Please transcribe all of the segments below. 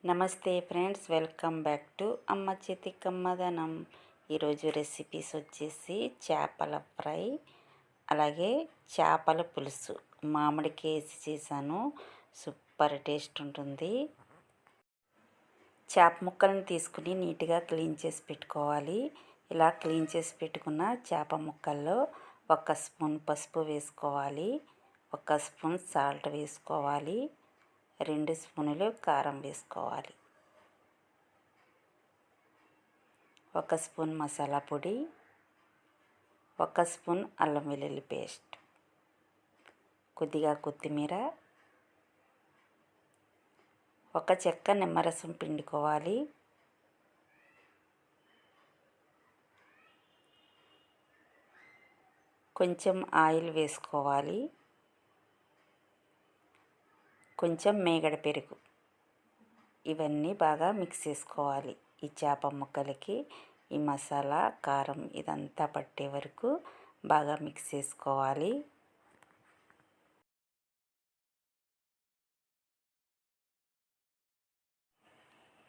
నమస్తే friends, welcome back to అమ్మ చేతి కమ్మదనం. ఈరోజు రెసిపీస్ వచ్చేసి చేపల ఫ్రై, అలాగే చేపల పులుసు మామిడికాయ వేసి చేశాను. సూపర్ టేస్ట్ ఉంటుంది. చేప ముక్కలను తీసుకుని నీట్గా క్లీన్ చేసి పెట్టుకోవాలి. ఇలా క్లీన్ చేసి పెట్టుకున్న చేప ముక్కల్లో 1 స్పూన్ పసుపు వేసుకోవాలి, 1 స్పూన్ సాల్ట్ వేసుకోవాలి, 2 స్పూనులు కారం వేసుకోవాలి, 1 స్పూన్ మసాలా పొడి, 1 స్పూన్ అల్లం వెల్లుల్లి పేస్ట్, కొద్దిగా కొత్తిమీర, 1 చెక్క నిమ్మరసం పిండుకోవాలి. కొంచెం ఆయిల్ వేసుకోవాలి, కొంచెం మేగడ పెరుగు. ఇవన్నీ బాగా మిక్స్ చేసుకోవాలి. ఈ చేప ముక్కలకి ఈ మసాలా, కారం ఇదంతా పట్టే వరకు బాగా మిక్స్ చేసుకోవాలి.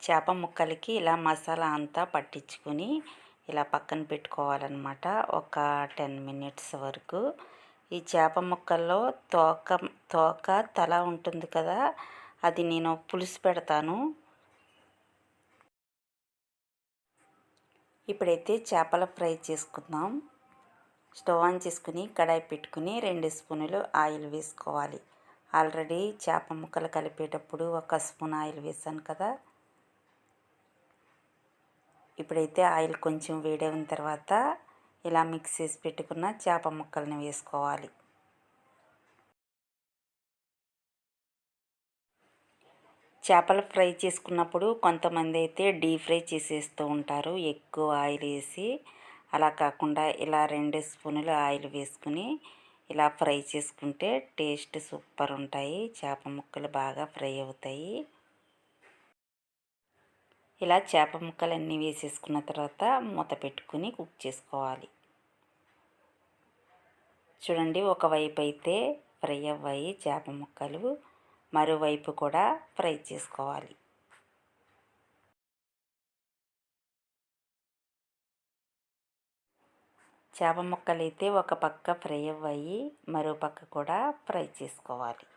చేప ముక్కలకి ఇలా మసాలా అంతా పట్టించుకొని ఇలా పక్కన పెట్టుకోవాలన్నమాట. ఒక 10 మినిట్స్ వరకు. ఈ చేప ముక్కల్లో తోక తల ఉంటుంది కదా, అది నేను పులుసు పెడతాను. ఇప్పుడైతే చేపల ఫ్రై చేసుకుందాం. స్టవ్ ఆన్ చేసుకుని కడాయి పెట్టుకుని 2 స్పూనులు ఆయిల్ వేసుకోవాలి. ఆల్రెడీ చేప ముక్కలు కలిపేటప్పుడు 1 స్పూన్ ఆయిల్ వేసాను కదా. ఇప్పుడైతే ఆయిల్ కొంచెం వేడైన తర్వాత ఇలా మిక్స్ చేసి పెట్టుకున్న చేప ముక్కల్ని వేసుకోవాలి. చేపలు ఫ్రై చేసుకున్నప్పుడు కొంతమంది అయితే డీప్ ఫ్రై చేసేస్తూ ఉంటారు ఎక్కువ ఆయిల్ వేసి. అలా కాకుండా ఇలా 2 స్పూనులు ఆయిల్ వేసుకుని ఇలా ఫ్రై చేసుకుంటే టేస్ట్ సూపర్ ఉంటాయి. చేప ముక్కలు బాగా ఫ్రై అవుతాయి. ఇలా చేప ముక్కలన్నీ వేసేసుకున్న తర్వాత మూత పెట్టుకుని కుక్ చేసుకోవాలి. చూడండి, ఒకవైపు అయితే ఫ్రై అవ్వాయి చేప ముక్కలు, మరోవైపు కూడా ఫ్రై చేసుకోవాలి. చేప ముక్కలు అయితే ఒక పక్క ఫ్రై అవ్వాయి, మరో పక్క కూడా ఫ్రై చేసుకోవాలి.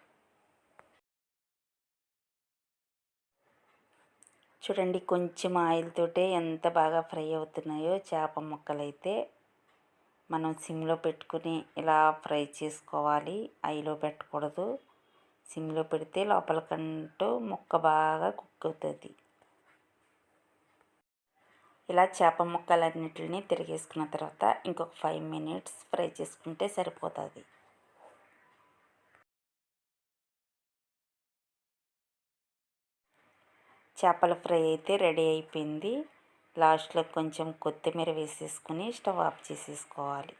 చూడండి, కొంచెం ఆయిల్ తోటే ఎంత బాగా ఫ్రై అవుతున్నాయో చేప ముక్కలు అయితే. మనం సిమ్లో పెట్టుకుని ఇలా ఫ్రై చేసుకోవాలి. హైలో పెట్టకూడదు. సిమ్లో పెడితే లోపలికంటూ ముక్క బాగా కుక్ అవుతుంది. ఇలా చేప ముక్కలన్నిటిని తిరిగేసుకున్న తర్వాత ఇంకొక 5 మినిట్స్ ఫ్రై చేసుకుంటే సరిపోతుంది. చేపల ఫ్రై అయితే రెడీ అయిపోయింది. లాస్ట్లో కొంచెం కొత్తిమీర వేసేసుకుని స్టవ్ ఆఫ్ చేసేసుకోవాలి.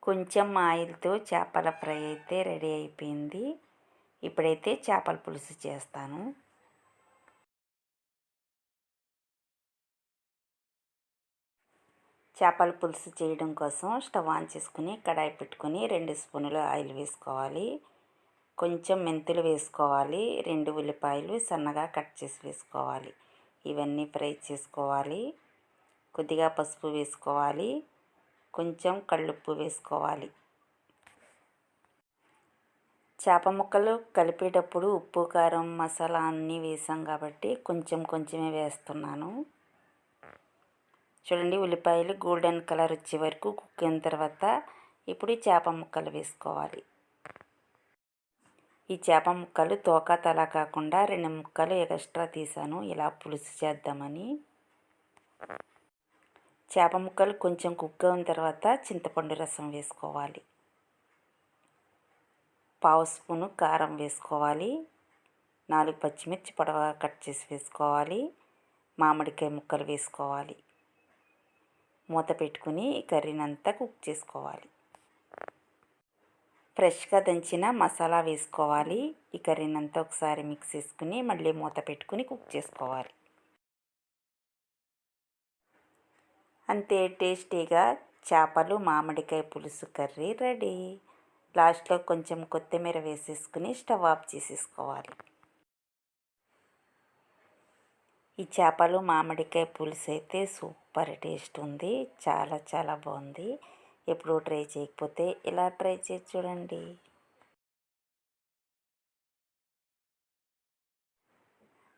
కొంచెం ఆయిల్తో చేపల ఫ్రై అయితే రెడీ అయిపోయింది. ఇప్పుడైతే చేపల పులుసు చేస్తాను. చేపల పులుసు చేయడం కోసం స్టవ్ ఆన్ చేసుకుని కడాయి పెట్టుకుని 2 స్పూనులు ఆయిల్ వేసుకోవాలి. కొంచెం మెంతులు వేసుకోవాలి, 2 ఉల్లిపాయలు సన్నగా కట్ చేసి వేసుకోవాలి. ఇవన్నీ ఫ్రై చేసుకోవాలి. కొద్దిగా పసుపు వేసుకోవాలి, కొంచెం కళ్ళుప్పు వేసుకోవాలి. చేప ముక్కలు కలిపేటప్పుడు ఉప్పు, కారం, మసాలా అన్నీ వేసాం కాబట్టి కొంచెం కొంచెమే వేస్తున్నాను. చూడండి, ఉల్లిపాయలు గోల్డెన్ కలర్ వచ్చే వరకు కుక్ అయిన తర్వాత ఇప్పుడు చేప ముక్కలు వేసుకోవాలి. ఈ చేప ముక్కలు తోక తల కాకుండా 2 ముక్కలు ఎక్స్ట్రా తీసాను ఇలా పులుసు చేద్దామని. చేప ముక్కలు కొంచెం కుక్ అయిన తర్వాత చింతపండు రసం వేసుకోవాలి. 1/2 స్పూను కారం వేసుకోవాలి, 4 పచ్చిమిర్చి పొడవుగా కట్ చేసి వేసుకోవాలి, మామిడికాయ ముక్కలు వేసుకోవాలి. మూత పెట్టుకుని కర్రీనంతా కుక్ చేసుకోవాలి. ఫ్రెష్గా దంచిన మసాలా వేసుకోవాలి. ఈ కర్రీనంతా ఒకసారి మిక్స్ చేసుకుని మళ్ళీ మూత పెట్టుకుని కుక్ చేసుకోవాలి. అంతే, టేస్టీగా చేపలు మామిడికాయ పులుసు కర్రీ రెడీ. లాస్ట్లో కొంచెం కొత్తిమీర వేసేసుకుని స్టవ్ ఆఫ్ చేసేసుకోవాలి. ఈ చేపలు మామిడికాయ పులుసు అయితే సూపర్ టేస్ట్ ఉంది. చాలా చాలా బాగుంది. ఎప్పుడూ ట్రై చేయకపోతే ఇలా ట్రై చేసి చూడండి.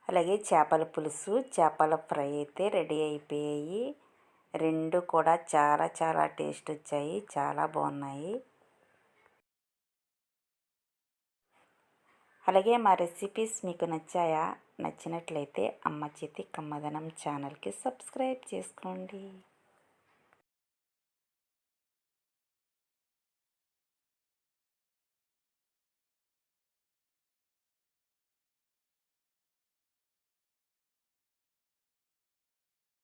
అలాగే చేపల పులుసు, చేపల ఫ్రై అయితే రెడీ అయిపోయాయి. రెండు కూడా చాలా చాలా టేస్ట్ వచ్చాయి. చాలా బాగున్నాయి. అలాగే మా రెసిపీస్ మీకు నచ్చాయా? నచ్చినట్లయితే అమ్మ చేతి కమ్మదనం ఛానల్కి సబ్స్క్రైబ్ చేసుకోండి.